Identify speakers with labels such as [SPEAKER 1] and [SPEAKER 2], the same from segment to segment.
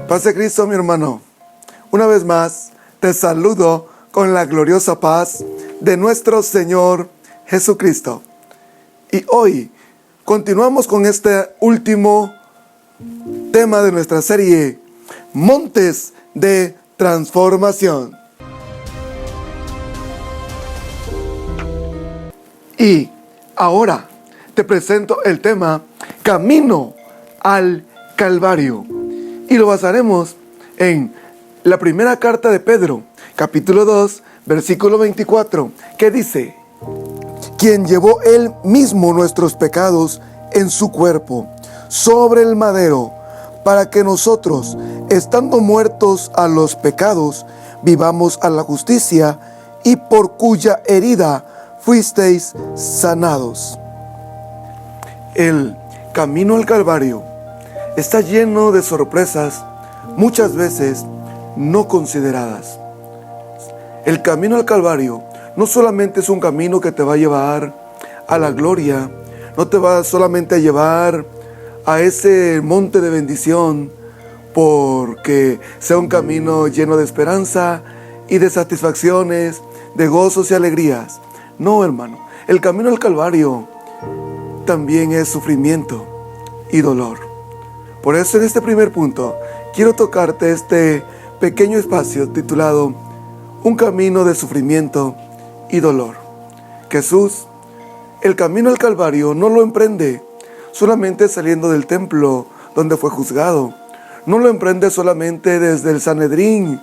[SPEAKER 1] Paz de Cristo, mi hermano. Una vez más, te saludo con la gloriosa paz de nuestro Señor Jesucristo. Y hoy continuamos con este último tema de nuestra serie, Montes de Transformación. Y ahora te presento el tema Camino al Calvario. Y lo basaremos en la primera carta de Pedro, capítulo 2, versículo 24, que dice: quien llevó él mismo nuestros pecados en su cuerpo, sobre el madero, para que nosotros, estando muertos a los pecados, vivamos a la justicia, y por cuya herida fuisteis sanados. El camino al Calvario está lleno de sorpresas, muchas veces no consideradas. El camino al Calvario no solamente es un camino que te va a llevar a la gloria, no te va solamente a llevar a ese monte de bendición, porque sea un camino lleno de esperanza y de satisfacciones, de gozos y alegrías. No, hermano, el camino al Calvario también es sufrimiento y dolor. Por eso en este primer punto quiero tocarte este pequeño espacio titulado Un camino de sufrimiento y dolor. Jesús, el camino al Calvario no lo emprende solamente saliendo del templo donde fue juzgado. No lo emprende solamente desde el Sanedrín.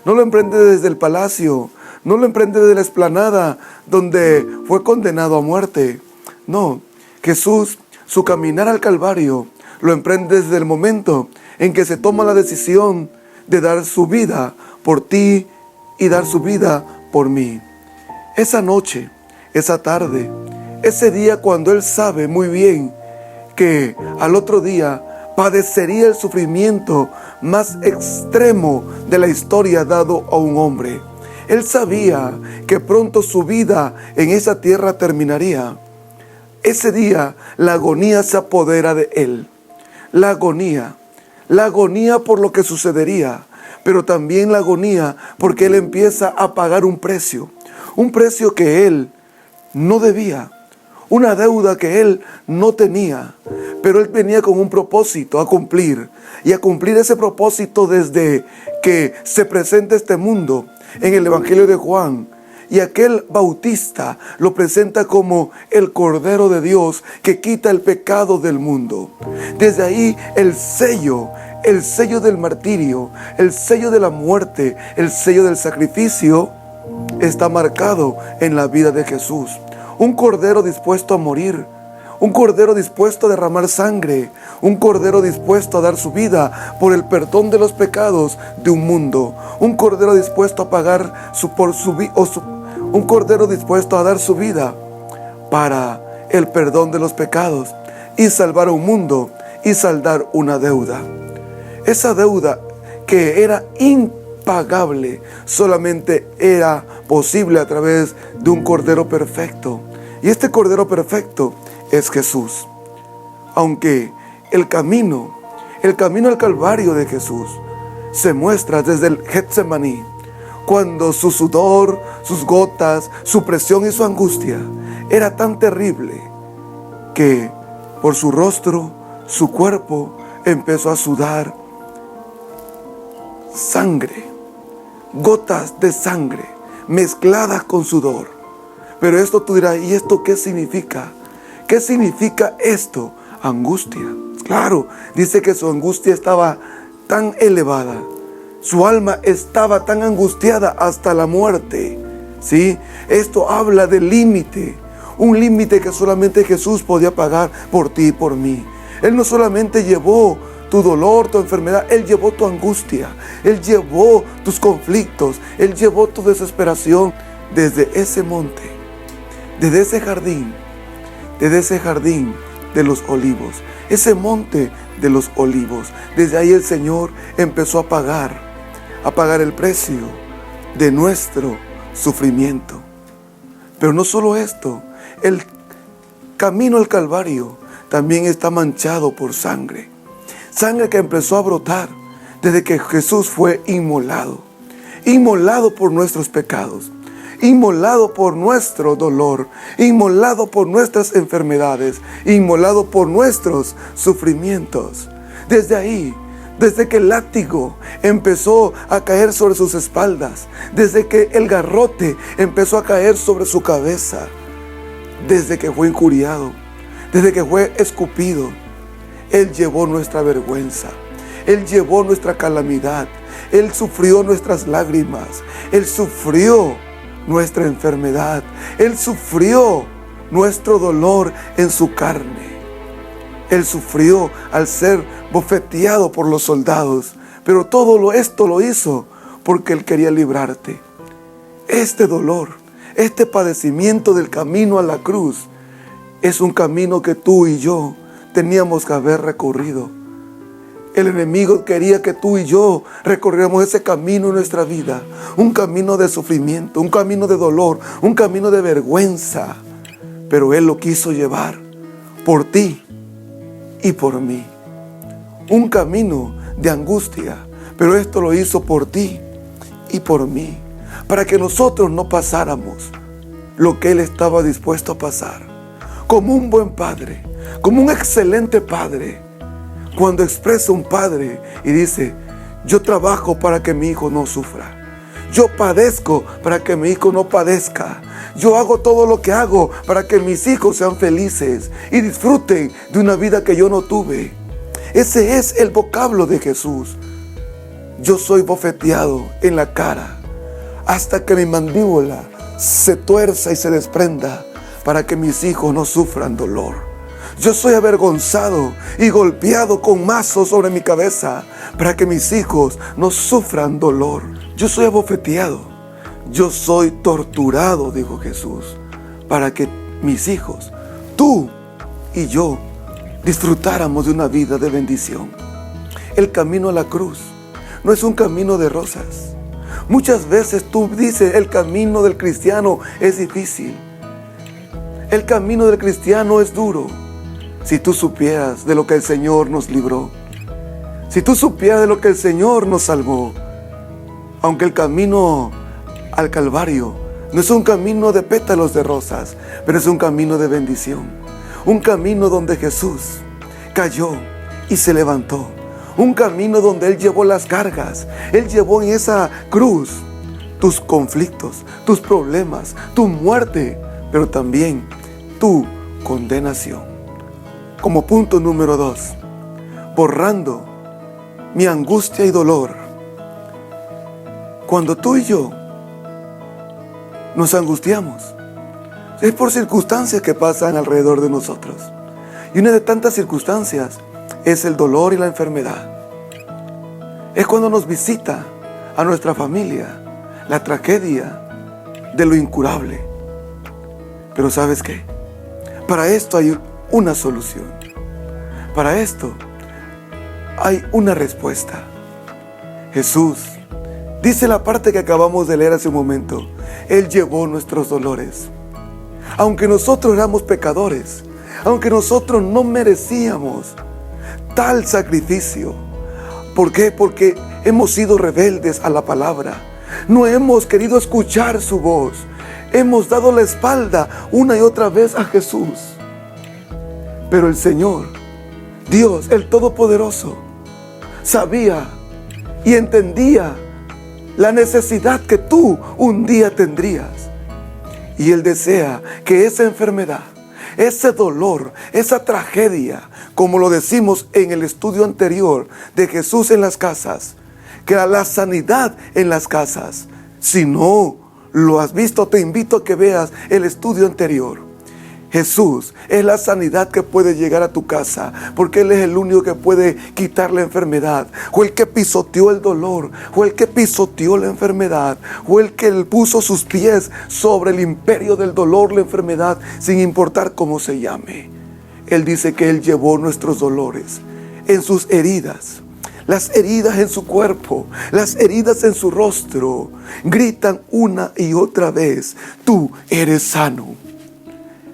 [SPEAKER 1] No lo emprende desde el palacio. No lo emprende desde la explanada donde fue condenado a muerte. No, Jesús, su caminar al Calvario lo emprende desde el momento en que se toma la decisión de dar su vida por ti y dar su vida por mí. Esa noche, esa tarde, ese día cuando Él sabe muy bien que al otro día padecería el sufrimiento más extremo de la historia dado a un hombre. Él sabía que pronto su vida en esa tierra terminaría. Ese día la agonía se apodera de Él. La agonía por lo que sucedería, pero también la agonía porque Él empieza a pagar un precio que Él no debía, una deuda que Él no tenía, pero Él venía con un propósito a cumplir, y a cumplir ese propósito desde que se presenta este mundo en el Evangelio de Juan. Y aquel Bautista lo presenta como el Cordero de Dios que quita el pecado del mundo. Desde ahí el sello del martirio, el sello de la muerte, el sello del sacrificio está marcado en la vida de Jesús. Un Cordero dispuesto a morir, un Cordero dispuesto a derramar sangre, un Cordero dispuesto a dar su vida por el perdón de los pecados de un mundo, un Cordero dispuesto a pagar un Cordero dispuesto a dar su vida para el perdón de los pecados y salvar a un mundo y saldar una deuda. Esa deuda que era impagable solamente era posible a través de un Cordero perfecto. Y este Cordero perfecto es Jesús. Aunque el camino al Calvario de Jesús se muestra desde el Getsemaní, cuando su sudor, sus gotas, su presión y su angustia era tan terrible que por su rostro, su cuerpo empezó a sudar sangre, gotas de sangre mezcladas con sudor. Pero esto tú dirás, ¿y esto qué significa? ¿Qué significa esto? Angustia. Claro, dice que su angustia estaba tan elevada, su alma estaba tan angustiada hasta la muerte. ¿Sí? Esto habla del límite, un límite que solamente Jesús podía pagar por ti y por mí. Él no solamente llevó tu dolor, tu enfermedad, Él llevó tu angustia, Él llevó tus conflictos, Él llevó tu desesperación desde ese monte, desde ese jardín de los olivos, ese monte de los olivos. Desde ahí el Señor empezó a pagar el precio de nuestro sufrimiento. Pero no solo esto, el camino al Calvario también está manchado por sangre. Sangre que empezó a brotar desde que Jesús fue inmolado. Inmolado por nuestros pecados, inmolado por nuestro dolor, inmolado por nuestras enfermedades, inmolado por nuestros sufrimientos. Desde ahí, desde que el látigo empezó a caer sobre sus espaldas, desde que el garrote empezó a caer sobre su cabeza, desde que fue injuriado, desde que fue escupido, Él llevó nuestra vergüenza, Él llevó nuestra calamidad, Él sufrió nuestras lágrimas, Él sufrió nuestra enfermedad, Él sufrió nuestro dolor en su carne. Él sufrió al ser bofeteado por los soldados, pero todo esto lo hizo porque Él quería librarte. Este dolor, este padecimiento del camino a la cruz, es un camino que tú y yo teníamos que haber recorrido. El enemigo quería que tú y yo recorriéramos ese camino en nuestra vida. Un camino de sufrimiento, un camino de dolor, un camino de vergüenza. Pero Él lo quiso llevar por ti y por mí. Un camino de angustia, pero esto lo hizo por ti y por mí. Para que nosotros no pasáramos lo que Él estaba dispuesto a pasar. Como un buen padre, como un excelente padre. Cuando expresa un padre y dice, yo trabajo para que mi hijo no sufra. Yo padezco para que mi hijo no padezca. Yo hago todo lo que hago para que mis hijos sean felices y disfruten de una vida que yo no tuve. Ese es el vocablo de Jesús. Yo soy bofeteado en la cara hasta que mi mandíbula se tuerza y se desprenda para que mis hijos no sufran dolor. Yo soy avergonzado y golpeado con mazos sobre mi cabeza para que mis hijos no sufran dolor. Yo soy abofeteado, yo soy torturado, dijo Jesús, para que mis hijos, tú y yo, disfrutáramos de una vida de bendición. El camino a la cruz no es un camino de rosas. Muchas veces tú dices, el camino del cristiano es difícil. El camino del cristiano es duro. Si tú supieras de lo que el Señor nos libró, si tú supieras de lo que el Señor nos salvó, aunque el camino al Calvario no es un camino de pétalos de rosas, pero es un camino de bendición, un camino donde Jesús cayó y se levantó, un camino donde Él llevó las cargas, Él llevó en esa cruz tus conflictos, tus problemas, tu muerte, pero también tu condenación. Como punto número 2, borrando mi angustia y dolor. Cuando tú y yo nos angustiamos, es por circunstancias que pasan alrededor de nosotros. Y una de tantas circunstancias es el dolor y la enfermedad. Es cuando nos visita a nuestra familia la tragedia de lo incurable. Pero ¿sabes qué? Para esto hay una solución. Para esto hay una respuesta. Jesús, dice la parte que acabamos de leer hace un momento, Él llevó nuestros dolores. Aunque nosotros éramos pecadores, aunque nosotros no merecíamos tal sacrificio. ¿Por qué? Porque hemos sido rebeldes a la palabra. No hemos querido escuchar su voz. Hemos dado la espalda una y otra vez a Jesús. Pero el Señor, Dios, el Todopoderoso, sabía y entendía la necesidad que tú un día tendrías. Y Él desea que esa enfermedad, ese dolor, esa tragedia, como lo decimos en el estudio anterior de Jesús en las casas, que la sanidad en las casas. Si no lo has visto, te invito a que veas el estudio anterior. Jesús es la sanidad que puede llegar a tu casa, porque Él es el único que puede quitar la enfermedad. Fue el que pisoteó el dolor, fue el que pisoteó la enfermedad, fue el que puso sus pies sobre el imperio del dolor, la enfermedad, sin importar cómo se llame. Él dice que Él llevó nuestros dolores en sus heridas. Las heridas en su cuerpo, las heridas en su rostro, gritan una y otra vez, tú eres sano.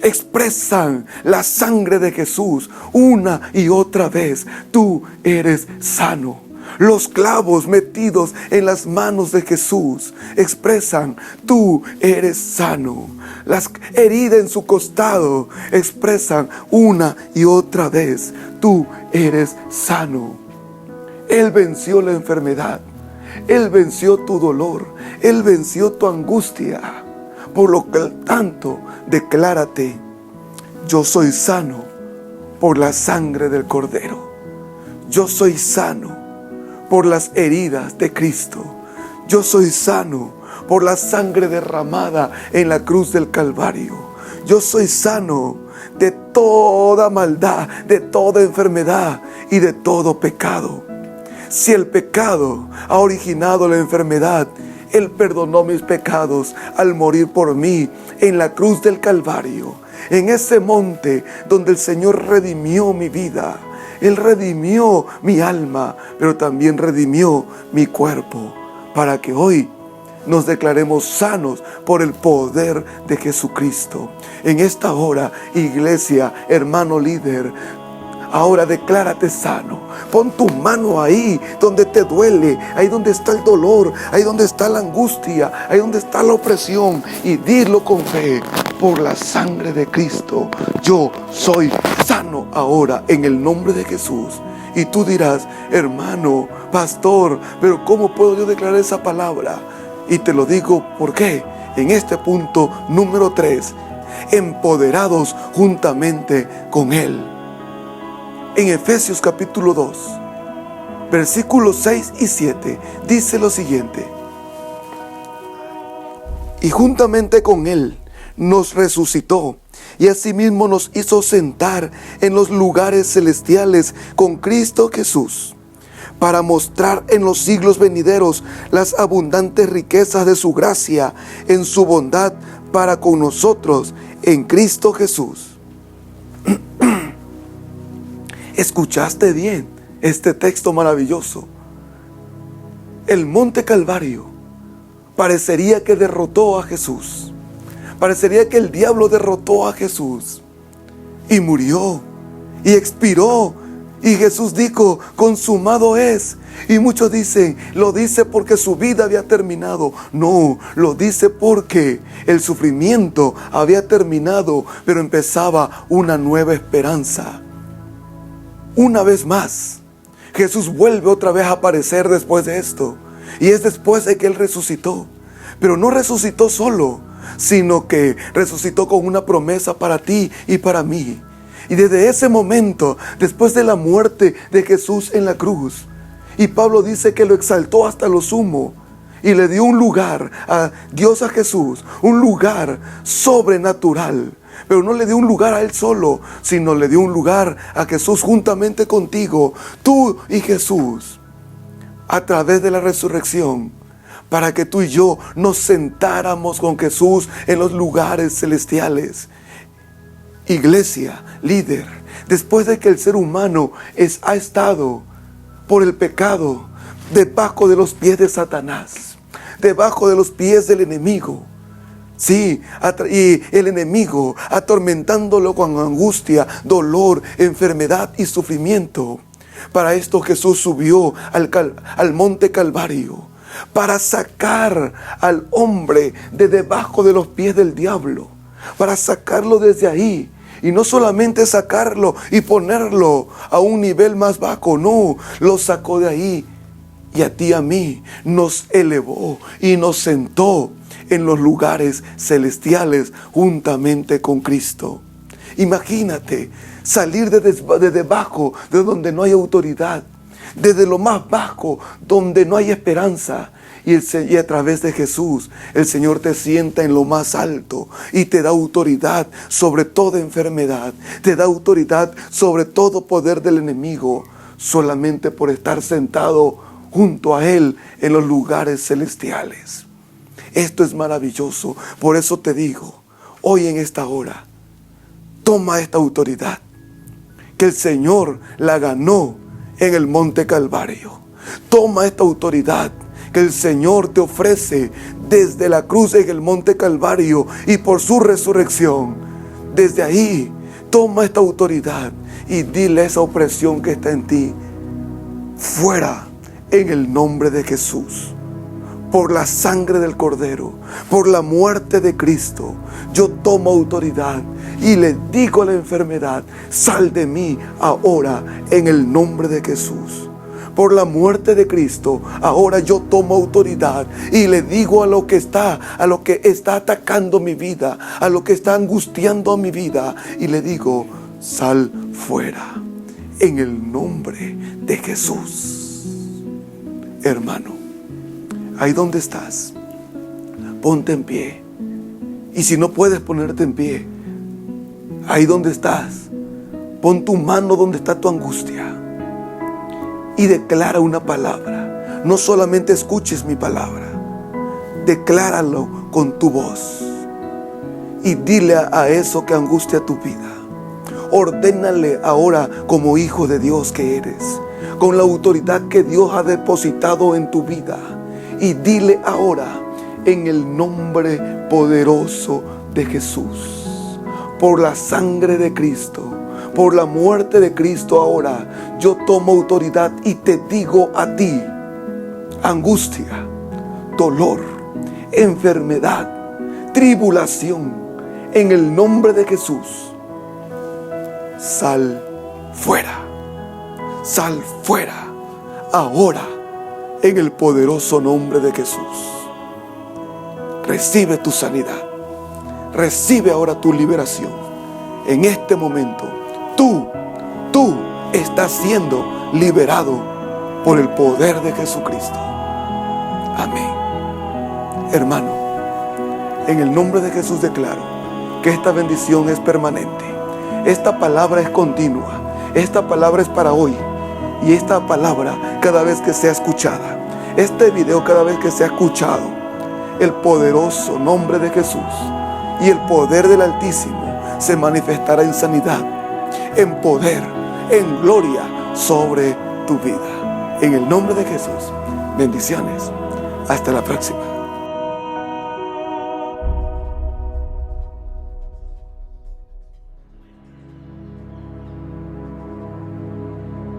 [SPEAKER 1] Expresan la sangre de Jesús una y otra vez, tú eres sano. Los clavos metidos en las manos de Jesús expresan: tú eres sano. Las heridas en su costado expresan una y otra vez: tú eres sano. Él venció la enfermedad. Él venció tu dolor. Él venció tu angustia. Por lo que tanto, declárate: yo soy sano por la sangre del Cordero. Yo soy sano por las heridas de Cristo. Yo soy sano por la sangre derramada en la cruz del Calvario. Yo soy sano de toda maldad, de toda enfermedad y de todo pecado. Si el pecado ha originado la enfermedad, Él perdonó mis pecados al morir por mí en la cruz del Calvario, en ese monte donde el Señor redimió mi vida. Él redimió mi alma, pero también redimió mi cuerpo, para que hoy nos declaremos sanos por el poder de Jesucristo. En esta hora, iglesia, hermano líder, ahora declárate sano. Pon tu mano ahí donde te duele, ahí donde está el dolor, ahí donde está la angustia, ahí donde está la opresión, y dilo con fe: por la sangre de Cristo, yo soy sano ahora en el nombre de Jesús. Y tú dirás: hermano, pastor, pero ¿cómo puedo yo declarar esa palabra? Y te lo digo porque en este punto número 3, empoderados juntamente con Él. En Efesios capítulo 2, versículos 6 y 7, dice lo siguiente: y juntamente con Él nos resucitó, y asimismo nos hizo sentar en los lugares celestiales con Cristo Jesús, para mostrar en los siglos venideros las abundantes riquezas de su gracia en su bondad para con nosotros en Cristo Jesús. ¿Escuchaste bien este texto maravilloso? El monte Calvario parecería que derrotó a Jesús. Parecería que el diablo derrotó a Jesús y murió y expiró. Y Jesús dijo: consumado es. Y muchos dicen, lo dice porque su vida había terminado. No, lo dice porque el sufrimiento había terminado, pero empezaba una nueva esperanza. Una vez más, Jesús vuelve otra vez a aparecer después de esto. Y es después de que Él resucitó. Pero no resucitó solo, sino que resucitó con una promesa para ti y para mí. Y desde ese momento, después de la muerte de Jesús en la cruz, y Pablo dice que lo exaltó hasta lo sumo, y le dio un lugar a Dios, a Jesús, un lugar sobrenatural. Pero no le dio un lugar a Él solo, sino le dio un lugar a Jesús juntamente contigo, tú y Jesús, a través de la resurrección, para que tú y yo nos sentáramos con Jesús en los lugares celestiales. Iglesia, líder, después de que el ser humano ha estado por el pecado debajo de los pies de Satanás, debajo de los pies del enemigo, sí, y el enemigo atormentándolo con angustia, dolor, enfermedad y sufrimiento. Para esto Jesús subió al monte Calvario, para sacar al hombre de debajo de los pies del diablo, para sacarlo desde ahí. Y no solamente sacarlo y ponerlo a un nivel más bajo, no, lo sacó de ahí. Y a ti y a mí nos elevó y nos sentó en los lugares celestiales juntamente con Cristo. Imagínate salir de debajo de donde no hay autoridad, desde lo más bajo donde no hay esperanza, y a través de Jesús el Señor te sienta en lo más alto y te da autoridad sobre toda enfermedad, te da autoridad sobre todo poder del enemigo, solamente por estar sentado junto a Él en los lugares celestiales. Esto es maravilloso. Por eso te digo, hoy en esta hora, toma esta autoridad que el Señor la ganó en el monte Calvario. Toma esta autoridad que el Señor te ofrece desde la cruz en el monte Calvario y por su resurrección. Desde ahí, toma esta autoridad y dile a esa opresión que está en ti: fuera en el nombre de Jesús. Por la sangre del Cordero, por la muerte de Cristo, yo tomo autoridad y le digo a la enfermedad: sal de mí ahora en el nombre de Jesús. Por la muerte de Cristo, ahora yo tomo autoridad y le digo a lo que está atacando mi vida, a lo que está angustiando a mi vida, y le digo: sal fuera en el nombre de Jesús. Hermano, ahí donde estás, ponte en pie. Y si no puedes ponerte en pie, ahí donde estás, pon tu mano donde está tu angustia y declara una palabra. No solamente escuches mi palabra, decláralo con tu voz y dile a eso que angustia tu vida. Ordénale ahora, como hijo de Dios que eres, con la autoridad que Dios ha depositado en tu vida, y dile ahora: en el nombre poderoso de Jesús, por la sangre de Cristo, por la muerte de Cristo, ahora yo tomo autoridad y te digo a ti: angustia, dolor, enfermedad, tribulación, en el nombre de Jesús, sal fuera, sal fuera, ahora, en el poderoso nombre de Jesús. Recibe tu sanidad, recibe ahora tu liberación. En este momento, tú estás siendo liberado por el poder de Jesucristo. Amén. Hermano, en el nombre de Jesús declaro que esta bendición es permanente. Esta palabra es continua. Esta palabra es para hoy. Y esta palabra cada vez que sea escuchada, este video cada vez que sea escuchado, el poderoso nombre de Jesús y el poder del Altísimo se manifestará en sanidad, en poder, en gloria sobre tu vida. En el nombre de Jesús, bendiciones. Hasta la próxima.